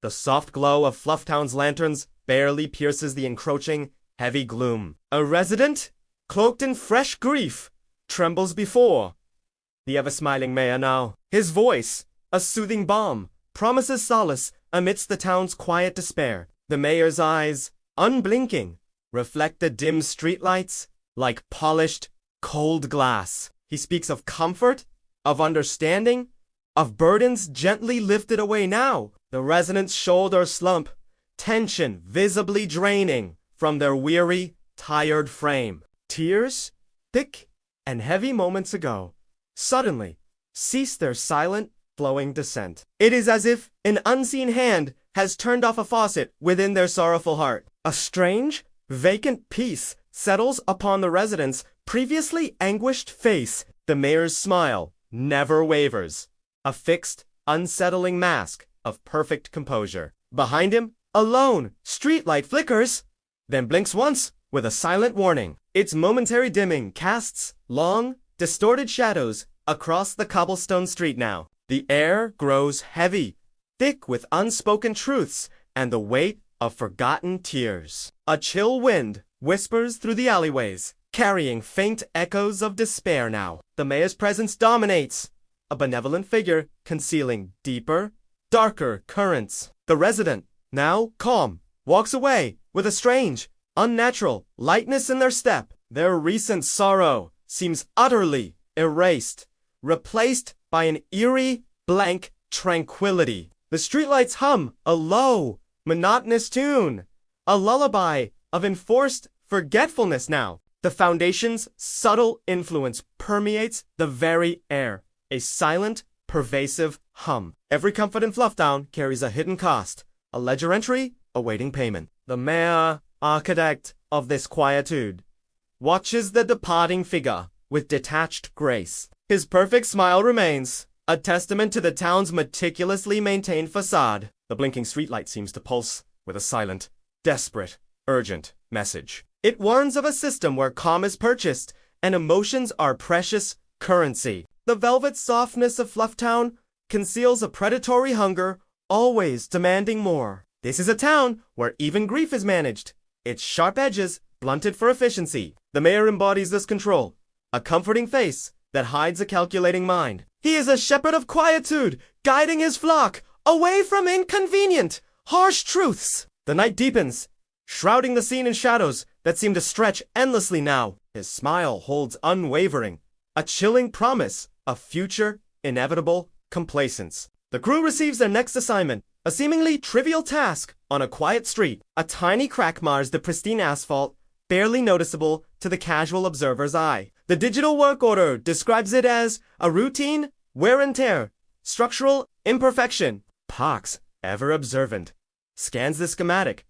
The soft glow of FluffTown's lanterns barely pierces the encroaching, heavy gloom. A resident, cloaked in fresh grief, trembles before the ever-smiling mayor now. His voice, a soothing balm, promises solace amidst the town's quiet despair. The mayor's eyes, unblinking, reflect the dim streetlights like polished, cold glass. He speaks of comfort, of understanding, of burdens gently lifted away now. The residents' shoulders slump, tension visibly draining from their weary, tired frame. Tears, thick and heavy moments ago, suddenly cease their silent, flowing descent. It is as if an unseen hand has turned off a faucet within their sorrowful heart. A strange, vacant peace settles upon the resident's previously anguished face. The mayor's smile never wavers, a fixed, unsettling mask of perfect composure. Behind him, a lone streetlight flickers, then blinks once with a silent warning. Its momentary dimming casts long, distorted shadows across the cobblestone street now. The air grows heavy, thick with unspoken truths and the weight of forgotten tears. A chill wind whispers through the alleyways, carrying faint echoes of despair now. The mayor's presence dominates, a benevolent figure concealing deeper, darker currents. The resident, now calm, walks away with a strange, unnatural lightness in their step. Their recent sorrow seems utterly erased, replaced by an eerie, blank tranquility. The streetlights hum a low, monotonous tune, a lullaby of enforced forgetfulness now. The foundation's subtle influence permeates the very air, a silent, pervasive hum. Every comfort in FluffTown carries a hidden cost, a ledger entry awaiting payment. The mayor, architect of this quietude, watches the departing figure with detached grace. His perfect smile remains, a testament to the town's meticulously maintained facade. The blinking streetlight seems to pulse with a silent, desperate, urgent message. It warns of a system where calm is purchased and emotions are precious currency. The velvet softness of FluffTown conceals a predatory hunger, always demanding more. This is a town where even grief is managed, its sharp edges blunted for efficiency. The mayor embodies this control, a comforting face that hides a calculating mind. He is a shepherd of quietude, guiding his flock away from inconvenient, harsh truths. The night deepens, shrouding the scene in shadows that seem to stretch endlessly now. His smile holds unwavering, a chilling promise of future, inevitable complacence. The crew receives their next assignment, a seemingly trivial task on a quiet street. A tiny crack mars the pristine asphalt, barely noticeable to the casual observer's eye. The digital work order describes it as a routine wear and tear, structural imperfection. Pox, ever observant, scans the schematic,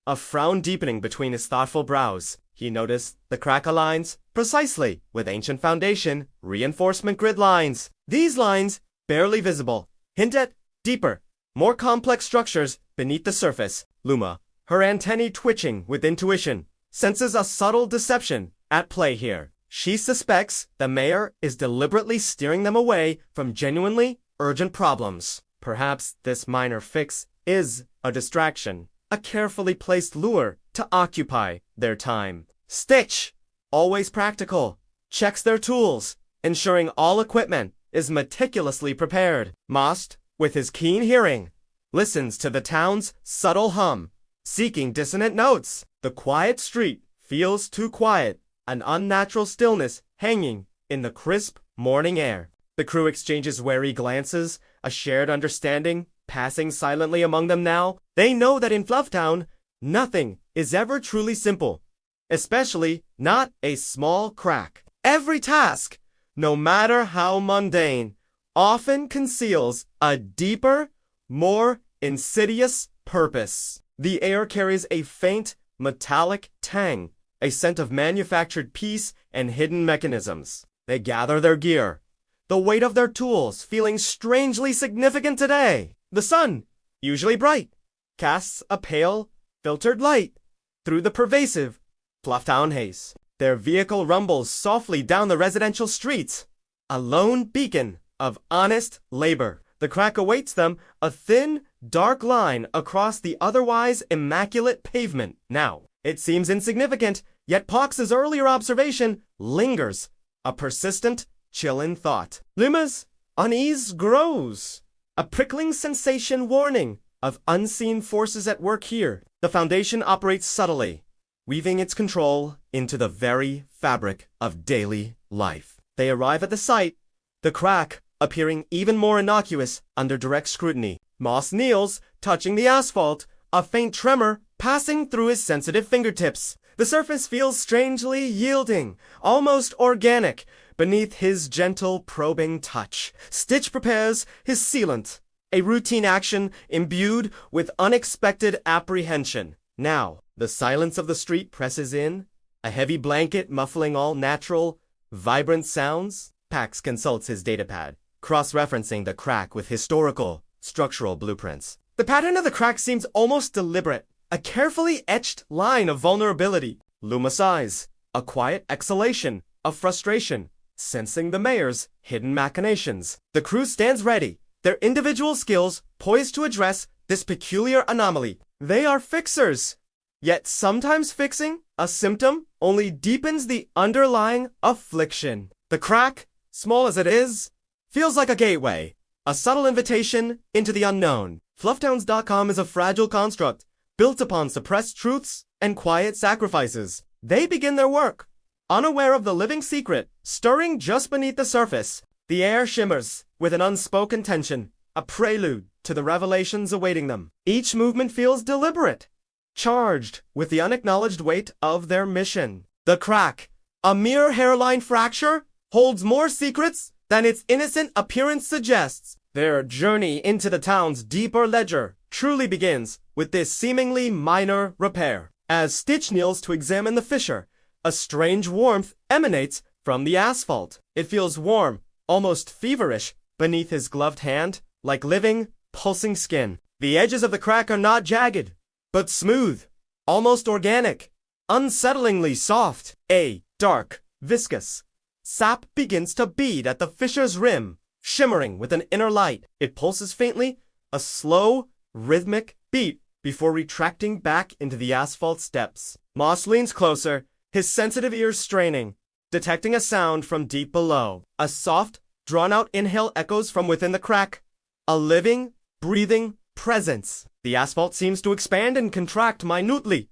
a frown deepening between his thoughtful brows. He noticed the crack aligns precisely with ancient foundation reinforcement grid lines. These lines, barely visible, hint at deeper, more complex structures beneath the surface. Luma, her antennae twitching with intuition, senses a subtle deception at play here. She suspects the mayor is deliberately steering them away from genuinely urgent problems. Perhaps this minor fix is a distraction, a carefully placed lure to occupy their time. Stitch, always practical, checks their tools, ensuring all equipment is meticulously prepared. Most, with his keen hearing, listens to the town's subtle hum, seeking dissonant notes. The quiet street feels too quiet, an unnatural stillness hanging in the crisp morning air. The crew exchanges wary glances, a shared understanding passing silently among them now. They know that in FluffTown, nothing is ever truly simple, especially not a small crack. Every task, no matter how mundane, often conceals a deeper, more insidious purpose. The air carries a faint, metallic tang, a scent of manufactured peace and hidden mechanisms. They gather their gear, the weight of their tools feeling strangely significant today. The sun, usually bright, casts a pale, filtered light through the pervasive FluffTown haze. Their vehicle rumbles softly down the residential streets, a lone beacon of honest labor. The crack awaits them, a thin, dark line across the otherwise immaculate pavement. Now, it seems insignificant, yet Pox's earlier observation lingers, a persistent, chill-in thought. Luma's unease grows, a prickling sensation warning of unseen forces at work here. The Foundation operates subtly, weaving its control into the very fabric of daily life. They arrive at the site, the crack appearing even more innocuous under direct scrutiny. Moss kneels, touching the asphalt, a faint tremor passing through his sensitive fingertips. The surface feels strangely yielding, almost organic, beneath his gentle, probing touch. Stitch prepares his sealant, a routine action imbued with unexpected apprehension. Now, the silence of the street presses in, a heavy blanket muffling all natural, vibrant sounds. Pax consults his datapad, cross-referencing the crack with historical, structural blueprints. The pattern of the crack seems almost deliberate, a carefully etched line of vulnerability. Luma sighs, a quiet exhalation of frustration, sensing the mayor's hidden machinations. The crew stands ready, their individual skills poised to address this peculiar anomaly. They are fixers, yet sometimes fixing a symptom only deepens the underlying affliction. The crack, small as it is, feels like a gateway, a subtle invitation into the unknown. FluffTowns.com is a fragile construct, built upon suppressed truths and quiet sacrifices. They begin their work, unaware of the living secret, stirring just beneath the surface. The air shimmers with an unspoken tension, a prelude to the revelations awaiting them. Each movement feels deliberate, charged with the unacknowledged weight of their mission. The crack, a mere hairline fracture, holds more secrets than its innocent appearance suggests. Their journey into the town's deeper ledger truly begins with this seemingly minor repair. As Stitch kneels to examine the fissure, a strange warmth emanates from the asphalt. It feels warm, almost feverish, beneath his gloved hand, like living, pulsing skin. The edges of the crack are not jagged, but smooth, almost organic, unsettlingly soft. A dark, viscous sap begins to bead at the fissure's rim, shimmering with an inner light. It pulses faintly, a slow, rhythmic beat before retracting back into the asphalt steps. Moss leans closer, his sensitive ears straining, detecting a sound from deep below. A soft, drawn-out inhale echoes from within the crack, a living, breathing presence. The asphalt seems to expand and contract minutely,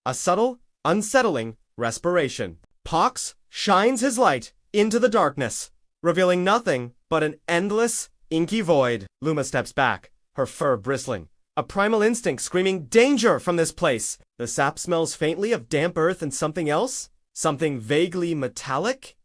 a subtle, unsettling respiration. Pox shines his light into the darkness, revealing nothing but an endless, inky void. Luma steps back, her fur bristling, a primal instinct screaming danger from this place. The sap smells faintly of damp earth and something else, something vaguely metallic.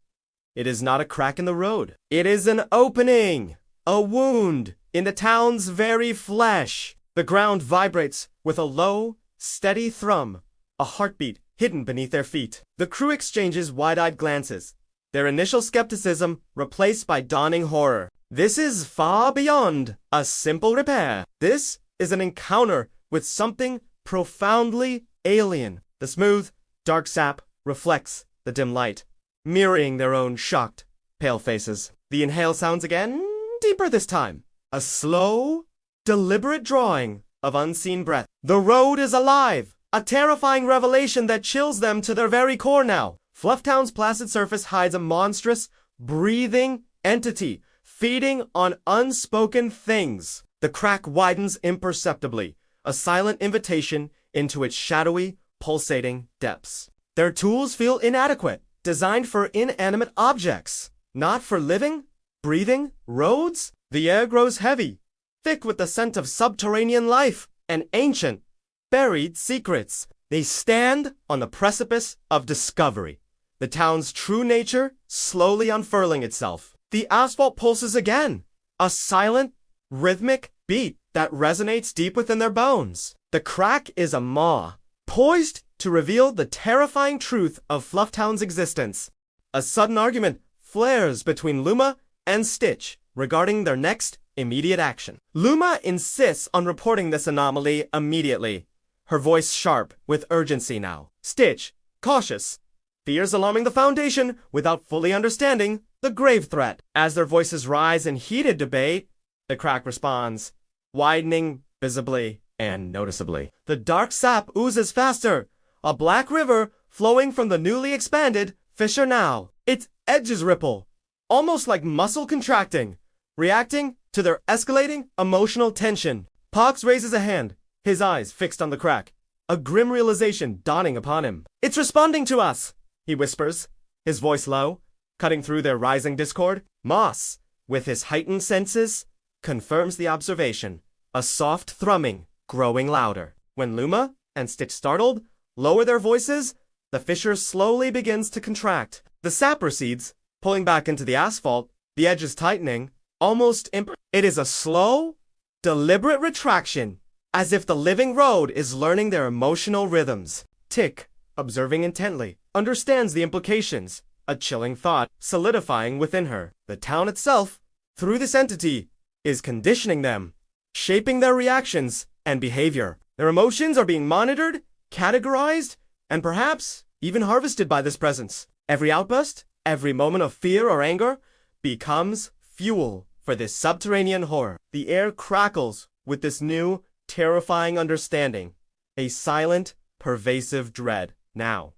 It is not a crack in the road. It is an opening, a wound in the town's very flesh. The ground vibrates with a low, steady thrum, a heartbeat hidden beneath their feet. The crew exchanges wide-eyed glances, their initial skepticism replaced by dawning horror. This is far beyond a simple repair. This is an encounter with something profoundly alien. The smooth, dark sap reflects the dim light, mirroring their own shocked, pale faces. The inhale sounds again, deeper this time. A slow, deliberate drawing of unseen breath. The road is alive, a terrifying revelation that chills them to their very core now. FluffTown's placid surface hides a monstrous, breathing entity, feeding on unspoken things. The crack widens imperceptibly, a silent invitation into its shadowy, pulsating depths. Their tools feel inadequate, designed for inanimate objects, not for living, breathing roads. The air grows heavy, thick with the scent of subterranean life and ancient, buried secrets. They stand on the precipice of discovery, the town's true nature slowly unfurling itself. The asphalt pulses again, a silent, rhythmic beat that resonates deep within their bones. The crack is a maw, poised to reveal the terrifying truth of FluffTown's existence. A sudden argument flares between Luma and Stitch regarding their next immediate action. Luma insists on reporting this anomaly immediately, her voice sharp with urgency now. Stitch, cautious, fears alarming the Foundation without fully understanding the grave threat. As their voices rise in heated debate, the crack responds, widening visibly and noticeably. The dark sap oozes faster, a black river flowing from the newly expanded fissure now. Its edges ripple, almost like muscle contracting, reacting to their escalating emotional tension. Pox raises a hand, his eyes fixed on the crack, a grim realization dawning upon him. "It's responding to us," he whispers, his voice low, cutting through their rising discord. Moss, with his heightened senses, confirms the observation, a soft thrumming growing louder. When Luma and Stitch, startled, lower their voices, the fissure slowly begins to contract. The sap recedes, pulling back into the asphalt, the edges tightening, almost It is a slow, deliberate retraction, as if the living road is learning their emotional rhythms. Tick, observing intently, understands the implications, a chilling thought solidifying within her. The town itself, through this entity, is conditioning them, shaping their reactions and behavior. Their emotions are being monitored, categorized, and perhaps even harvested by this presence. Every outburst, every moment of fear or anger, becomes fuel for this subterranean horror. The air crackles with this new, terrifying understanding, a silent, pervasive dread. Now,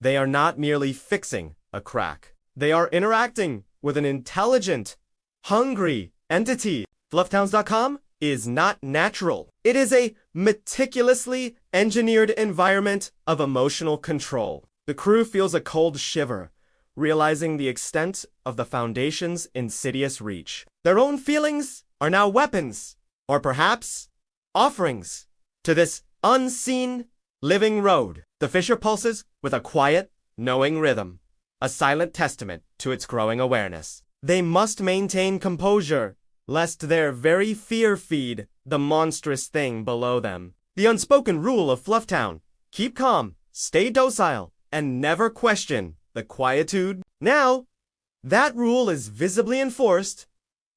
they are not merely fixing a crack. They are interacting with an intelligent, hungry entity. FluffTowns.com is not natural. It is a meticulously engineered environment of emotional control. The crew feels a cold shiver, realizing the extent of the Foundation's insidious reach. Their own feelings are now weapons, or perhaps offerings, to this unseen living road. The fissure pulses with a quiet, knowing rhythm, a silent testament to its growing awareness. They must maintain composure, lest their very fear feed the monstrous thing below them. The unspoken rule of FluffTown: keep calm, stay docile, and never question the quietude. Now, that rule is visibly enforced,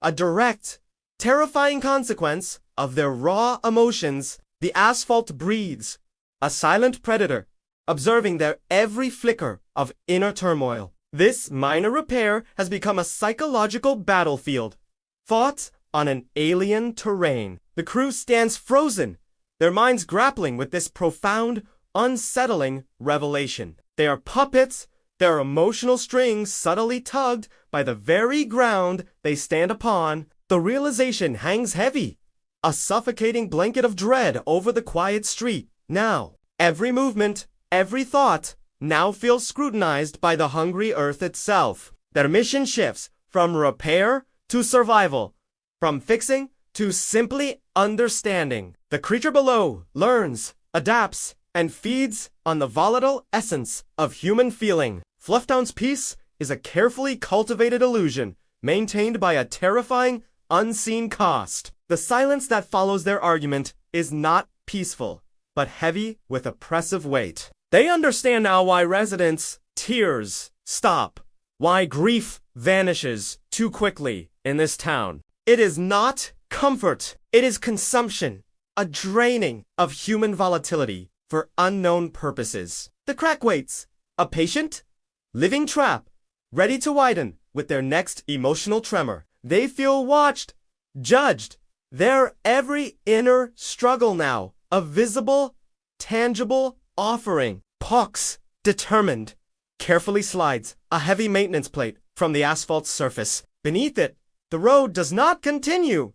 a direct, terrifying consequence of their raw emotions. The asphalt breathes, a silent predator, observing their every flicker of inner turmoil. This minor repair has become a psychological battlefield, fought on an alien terrain. The crew stands frozen, their minds grappling with this profound, unsettling revelation. They are puppets, their emotional strings subtly tugged by the very ground they stand upon. The realization hangs heavy, a suffocating blanket of dread over the quiet street. Now, every movement, every thought, now feels scrutinized by the hungry earth itself. Their mission shifts from repair to survival, from fixing to simply understanding. The creature below learns, adapts, and feeds on the volatile essence of human feeling. FluffTown's peace is a carefully cultivated illusion, maintained by a terrifying, unseen cost. The silence that follows their argument is not peaceful, but heavy with oppressive weight. They understand now why residents' tears stop, why grief vanishes too quickly in this town. It is not comfort, it is consumption, a draining of human volatility for unknown purposes. The crack waits, a patient, living trap, ready to widen with their next emotional tremor. They feel watched, judged, their every inner struggle now, a visible, tangible offering. Pox, determined, carefully slides a heavy maintenance plate from the asphalt surface. Beneath it, the road does not continue,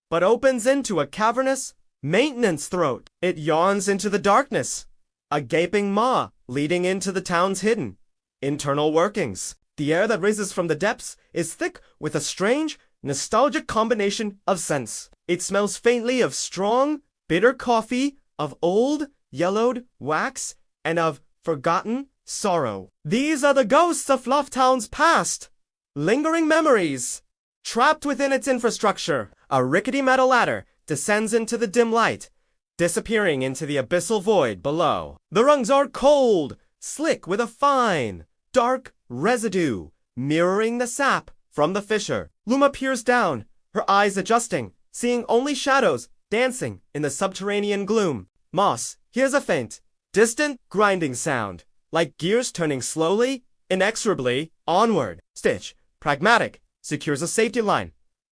but opens into a cavernous maintenance throat. It yawns into the darkness, a gaping maw leading into the town's hidden internal workings. The air that rises from the depths is thick with a strange, nostalgic combination of scents. It smells faintly of strong, bitter coffee, of old, yellowed wax, and of forgotten sorrow. These are the ghosts of FluffTown's past, lingering memories, trapped within its infrastructure. A rickety metal ladder descends into the dim light, disappearing into the abyssal void below. The rungs are cold, slick with a fine, dark residue, mirroring the sap from the fissure. Luma peers down, her eyes adjusting, seeing only shadows dancing in the subterranean gloom. Moss hears a faint, distant grinding sound, like gears turning slowly, inexorably onward. Stitch, pragmatic, secures a safety line,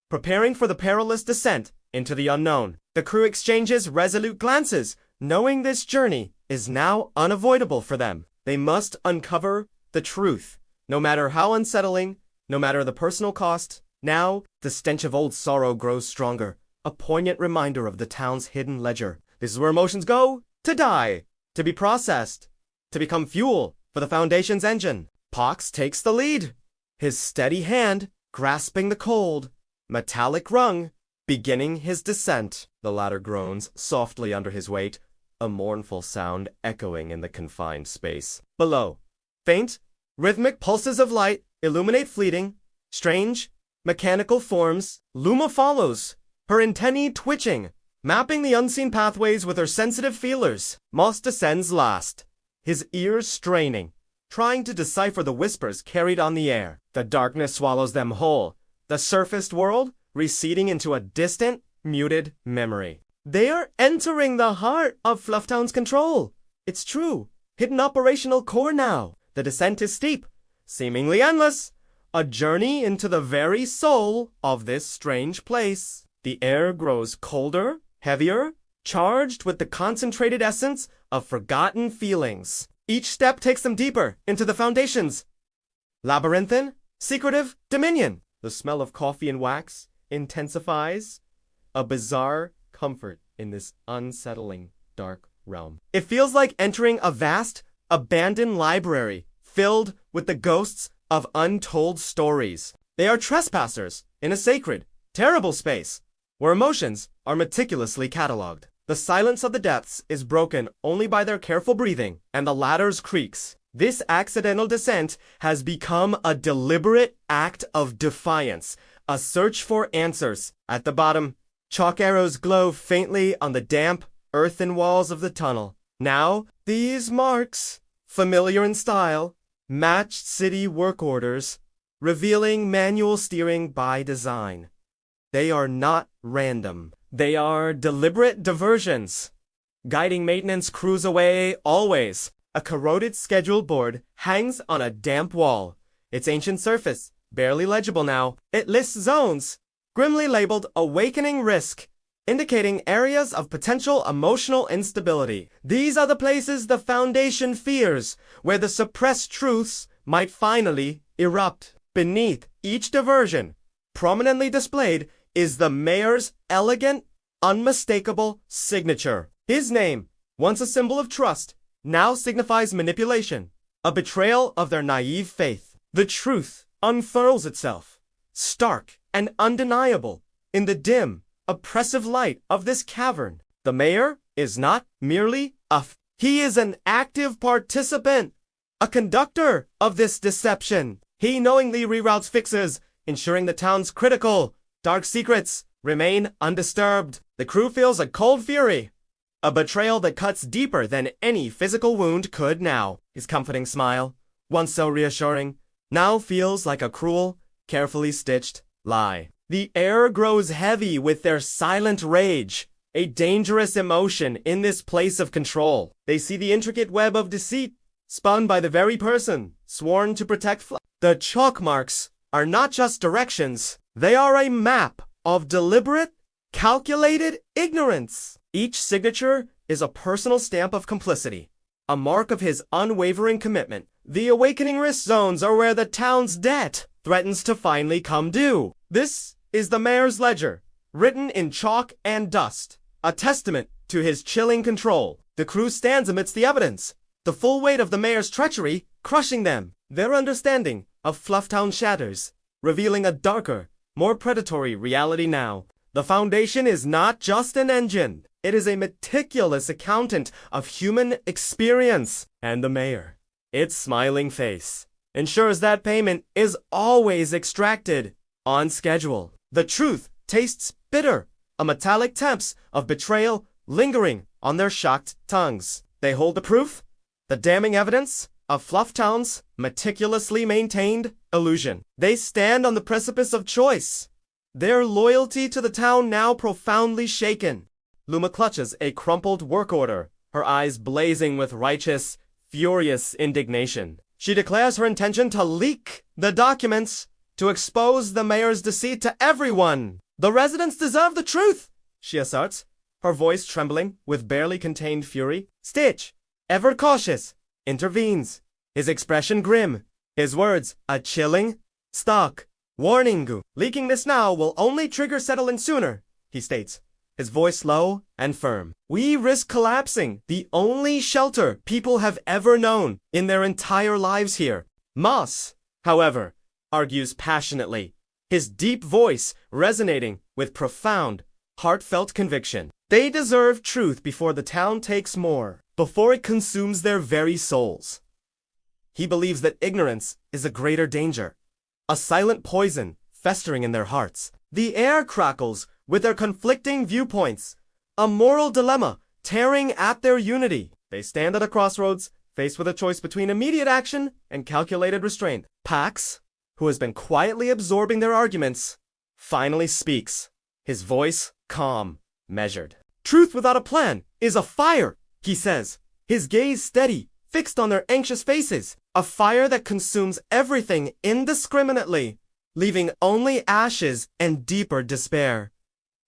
preparing for the perilous descent into the unknown. The crew exchanges resolute glances, knowing this journey is now unavoidable for them. They must uncover the truth, no matter how unsettling, no matter the personal cost. Now, the stench of old sorrow grows stronger, a poignant reminder of the town's hidden ledger. This is where emotions go to die, to be processed, to become fuel for the Foundation's engine. Pox takes the lead, his steady hand grasping the cold, metallic rung, beginning his descent. The latter groans softly under his weight, a mournful sound echoing in the confined space. Below, faint, rhythmic pulses of light illuminate fleeting, strange, mechanical forms. Luma follows, her antennae twitching, mapping the unseen pathways with her sensitive feelers. Moss descends last, his ears straining, trying to decipher the whispers carried on the air. The darkness swallows them whole, the surfaced world receding into a distant, muted memory. They are entering the heart of FluffTown's control. It's true, hidden operational core now. The descent is steep, seemingly endless, a journey into the very soul of this strange place. The air grows colder, heavier, charged with the concentrated essence of forgotten feelings. Each step takes them deeper into the Foundation's labyrinthine, secretive dominion. The smell of coffee and wax intensifies, a bizarre comfort in this unsettling, dark realm. It feels like entering a vast, abandoned library filled with the ghosts of untold stories. They are trespassers in a sacred, terrible space where emotions are meticulously catalogued. The silence of the depths is broken only by their careful breathing and the ladder's creaks. This accidental descent has become a deliberate act of defiance, a search for answers. At the bottom, chalk arrows glow faintly on the damp, earthen walls of the tunnel. Now, these marks, familiar in style, matched city work orders, revealing manual steering by design. They are not random. They are deliberate diversions, guiding maintenance crews away always. A corroded schedule board hangs on a damp wall, its ancient surface barely legible now. It lists zones, grimly labeled Awakening Risk, indicating areas of potential emotional instability. These are the places the Foundation fears, where the suppressed truths might finally erupt. Beneath each diversion, prominently displayed, is the mayor's elegant, unmistakable signature. His name, once a symbol of trust, now signifies manipulation, a betrayal of their naive faith. The truth unfurls itself, stark and undeniable, in the dim, oppressive light of this cavern. The mayor is not merely he is an active participant, a conductor of this deception. He knowingly reroutes fixes, ensuring the town's critical, dark secrets remain undisturbed. The crew feels a cold fury, a betrayal that cuts deeper than any physical wound could now. His comforting smile, once so reassuring, now feels like a cruel, carefully stitched lie. The air grows heavy with their silent rage, a dangerous emotion in this place of control. They see the intricate web of deceit spun by the very person sworn to protect The chalk marks are not just directions, they are a map of deliberate, calculated ignorance. Each signature is a personal stamp of complicity, a mark of his unwavering commitment. The Awakening Risk zones are where the town's debt threatens to finally come due. This is the mayor's ledger, written in chalk and dust, a testament to his chilling control. The crew stands amidst the evidence, the full weight of the mayor's treachery crushing them. Their understanding of FluffTown shatters, revealing a darker, more predatory reality now. The Foundation is not just an engine. It is a meticulous accountant of human experience. And the mayor, its smiling face, ensures that payment is always extracted on schedule. The truth tastes bitter, a metallic tempest of betrayal lingering on their shocked tongues. They hold the proof, the damning evidence of FluffTown's meticulously maintained illusion. They stand on the precipice of choice, their loyalty to the town now profoundly shaken. Luma clutches a crumpled work order, her eyes blazing with righteous, furious indignation. She declares her intention to leak the documents, to expose the mayor's deceit to everyone. The residents deserve the truth, she asserts. her voice trembling with barely contained fury. Stitch, ever cautious, intervenes, his expression grim, his words a chilling stock. Warning, leaking this now will only trigger settling sooner, he states, his voice low and firm. We risk collapsing the only shelter people have ever known in their entire lives here. Moss, however, argues passionately, his deep voice resonating with profound, heartfelt conviction. They deserve truth before the town takes more, before it consumes their very souls. He believes that ignorance is a greater danger, a silent poison festering in their hearts. The air crackles with their conflicting viewpoints, a moral dilemma tearing at their unity. They stand at a crossroads, faced with a choice between immediate action and calculated restraint. Pax, who has been quietly absorbing their arguments, finally speaks, his voice calm, measured. Truth without a plan is a fire, he says, his gaze steady, fixed on their anxious faces. A fire that consumes everything indiscriminately, leaving only ashes and deeper despair.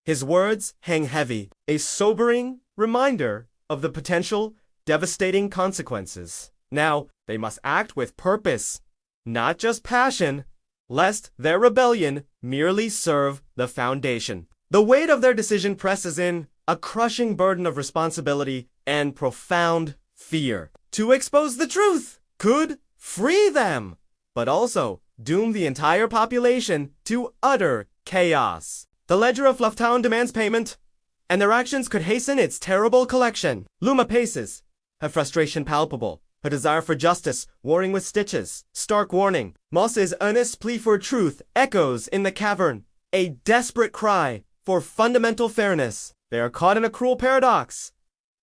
His words hang heavy, a sobering reminder of the potential devastating consequences. Now, they must act with purpose, not just passion, lest their rebellion merely serve the foundation. The weight of their decision presses in, a crushing burden of responsibility and profound fear. To expose the truth could free them, but also doom the entire population to utter chaos. The ledger of FluffTown demands payment, and their actions could hasten its terrible collection. Luma paces, her frustration palpable, her desire for justice warring with Stitch's stark warning. Moss's earnest plea for truth echoes in the cavern, a desperate cry for fundamental fairness. They are caught in a cruel paradox.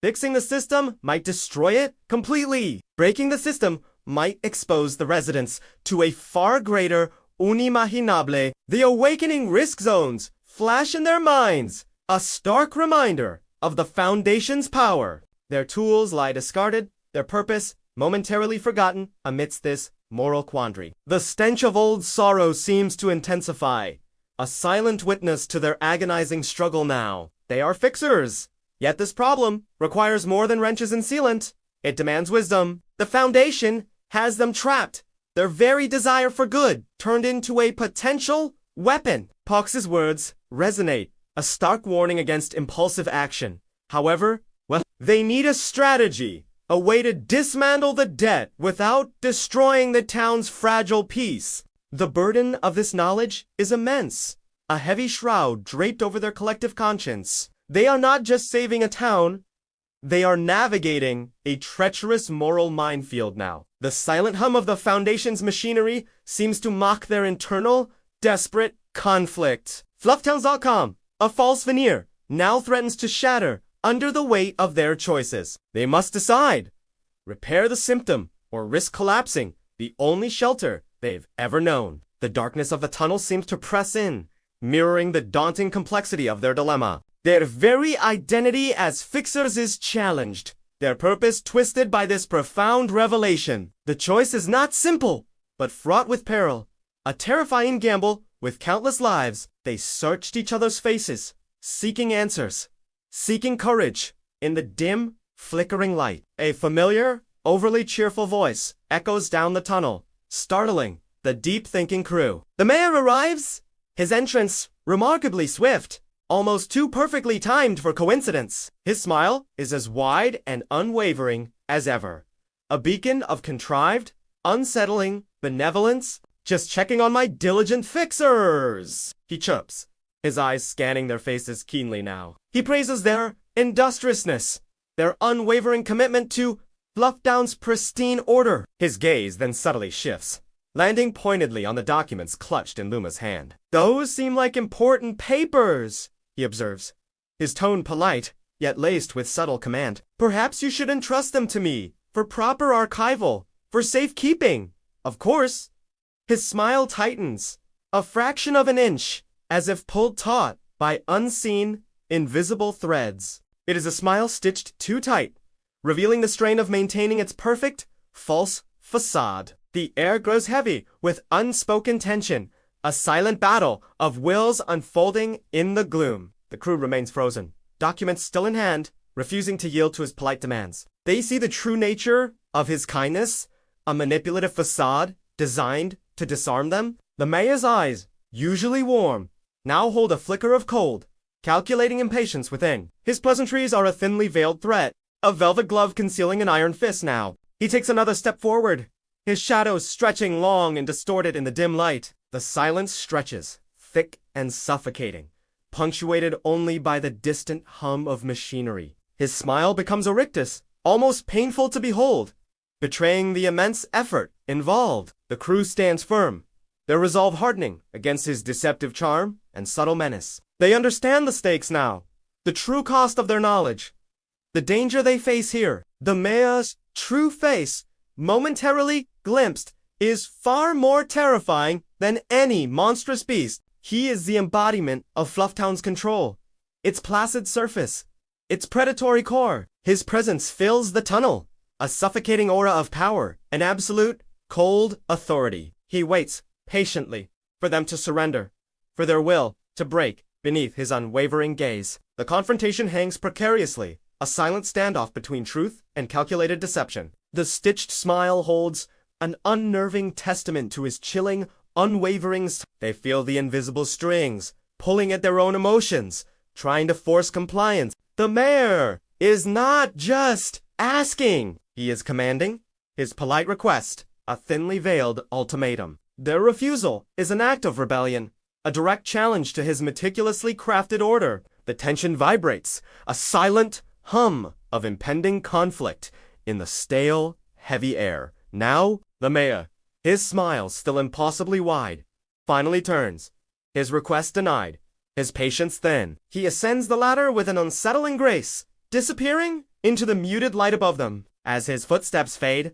Fixing the system might destroy it completely. Breaking the system might expose the residents to a far greater unimaginable. The awakening risk zones flash in their minds, a stark reminder of the Foundation's power. Their tools lie discarded, their purpose momentarily forgotten amidst this moral quandary. The stench of old sorrow seems to intensify, a silent witness to their agonizing struggle now. They are fixers, yet this problem requires more than wrenches and sealant. It demands wisdom. The Foundation has them trapped, their very desire for good turned into a potential weapon. Pox's words resonate, a stark warning against impulsive action. However, they need a strategy, a way to dismantle the debt without destroying the town's fragile peace. The burden of this knowledge is immense, a heavy shroud draped over their collective conscience. They are not just saving a town, they are navigating a treacherous moral minefield now. The silent hum of the Foundation's machinery seems to mock their internal, desperate conflict. FluffTowns.com, a false veneer, now threatens to shatter under the weight of their choices. They must decide. Repair the symptom or risk collapsing the only shelter they've ever known. The darkness of the tunnel seems to press in, mirroring the daunting complexity of their dilemma. Their very identity as fixers is challenged, their purpose twisted by this profound revelation. The choice is not simple, but fraught with peril. A terrifying gamble with countless lives. They searched each other's faces, seeking answers, seeking courage in the dim, flickering light. A familiar, overly cheerful voice echoes down the tunnel, startling the deep-thinking crew. The mayor arrives, his entrance remarkably swift, almost too perfectly timed for coincidence. His smile is as wide and unwavering as ever, a beacon of contrived, unsettling benevolence. Just checking on my diligent fixers, he chirps, his eyes scanning their faces keenly now. He praises their industriousness, their unwavering commitment to FluffTown's pristine order. His gaze then subtly shifts, landing pointedly on the documents clutched in Luma's hand. Those seem like important papers, he observes, his tone polite, yet laced with subtle command. Perhaps you should entrust them to me, for proper archival, for safekeeping. Of course. His smile tightens, a fraction of an inch, as if pulled taut by unseen, invisible threads. It is a smile stitched too tight, revealing the strain of maintaining its perfect, false facade. The air grows heavy with unspoken tension, a silent battle of wills unfolding in the gloom. The crew remains frozen, documents still in hand, refusing to yield to his polite demands. They see the true nature of his kindness, a manipulative facade designed to disarm them. The mayor's eyes, usually warm, now hold a flicker of cold, calculating impatience within. His pleasantries are a thinly veiled threat, a velvet glove concealing an iron fist now. He takes another step forward, his shadows stretching long and distorted in the dim light. The silence stretches, thick and suffocating, punctuated only by the distant hum of machinery. His smile becomes a rictus, almost painful to behold, betraying the immense effort involved. The crew stands firm, their resolve hardening against his deceptive charm and subtle menace. They understand the stakes now, the true cost of their knowledge, the danger they face here. The mayor's true face, momentarily glimpsed, is far more terrifying than any monstrous beast. He is the embodiment of FluffTown's control, its placid surface, its predatory core. His presence fills the tunnel, a suffocating aura of power, an absolute, cold authority. He waits patiently for them to surrender, for their will to break beneath his unwavering gaze. The confrontation hangs precariously, a silent standoff between truth and calculated deception. The stitched smile holds an unnerving testament to his chilling, unwavering. They feel the invisible strings pulling at their own emotions, trying to force compliance. The mayor is not just asking, he is commanding. His polite request, a thinly veiled ultimatum. Their refusal is an act of rebellion, a direct challenge to his meticulously crafted order. The tension vibrates, a silent hum of impending conflict in the stale, heavy air. Now, the mayor, his smile still impossibly wide, finally turns, his request denied, his patience thin. He ascends the ladder with an unsettling grace, disappearing into the muted light above them. As his footsteps fade,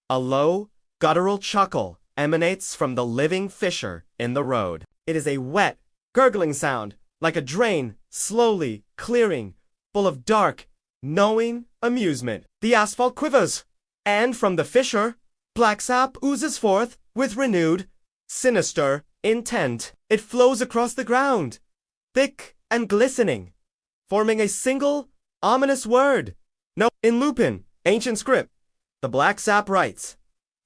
a low, guttural chuckle emanates from the living fissure in the road. It is a wet, gurgling sound, like a drain slowly clearing, full of dark, knowing amusement. The asphalt quivers, and from the fissure, black sap oozes forth with renewed, sinister intent. It flows across the ground, thick and glistening, forming a single, ominous word. No, in Lupin, ancient script, the black sap writes,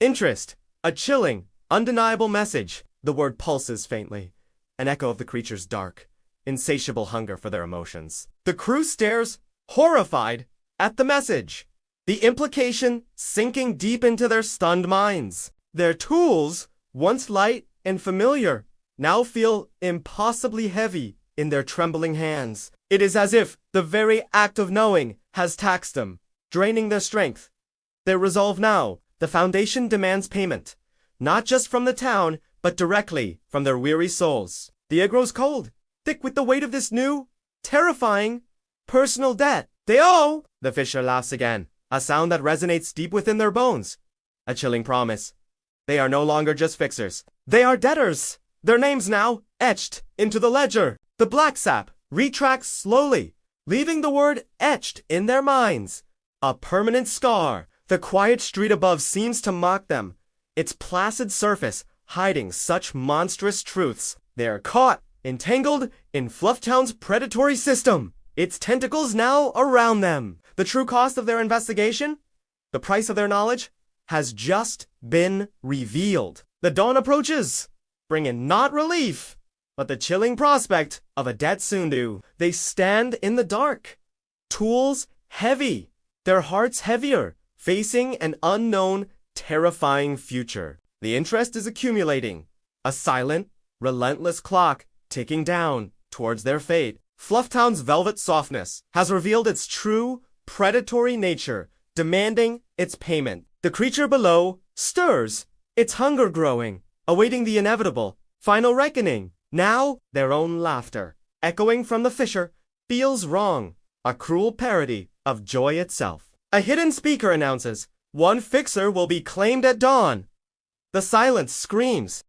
interest, a chilling, undeniable message. The word pulses faintly, an echo of the creature's dark, insatiable hunger for their emotions. The crew stares, horrified, at the message, the implication sinking deep into their stunned minds. Their tools, once light and familiar, now feel impossibly heavy in their trembling hands. It is as if the very act of knowing has taxed them, draining their strength. Their resolve now, the Foundation demands payment, not just from the town, but directly from their weary souls. The air grows cold, thick with the weight of this new, terrifying, personal debt. They owe! The fissure laughs again, a sound that resonates deep within their bones. A chilling promise. They are no longer just fixers. They are debtors. Their names now etched into the ledger. The black sap retracts slowly, leaving the word etched in their minds. A permanent scar. The quiet street above seems to mock them, its placid surface hiding such monstrous truths. They are caught, entangled in FluffTown's predatory system, its tentacles now around them. The true cost of their investigation, the price of their knowledge, has just been revealed. The dawn approaches, bringing not relief, but the chilling prospect of a debt soon due. They stand in the dark, tools heavy, their hearts heavier, facing an unknown, terrifying future. The interest is accumulating, a silent, relentless clock ticking down towards their fate. FluffTown's velvet softness has revealed its true, predatory nature, demanding its payment. The creature below stirs, its hunger growing, awaiting the inevitable, final reckoning. Now, their own laughter, echoing from the fissure, feels wrong, a cruel parody of joy itself. A hidden speaker announces, one fixer will be claimed at dawn. The silence screams,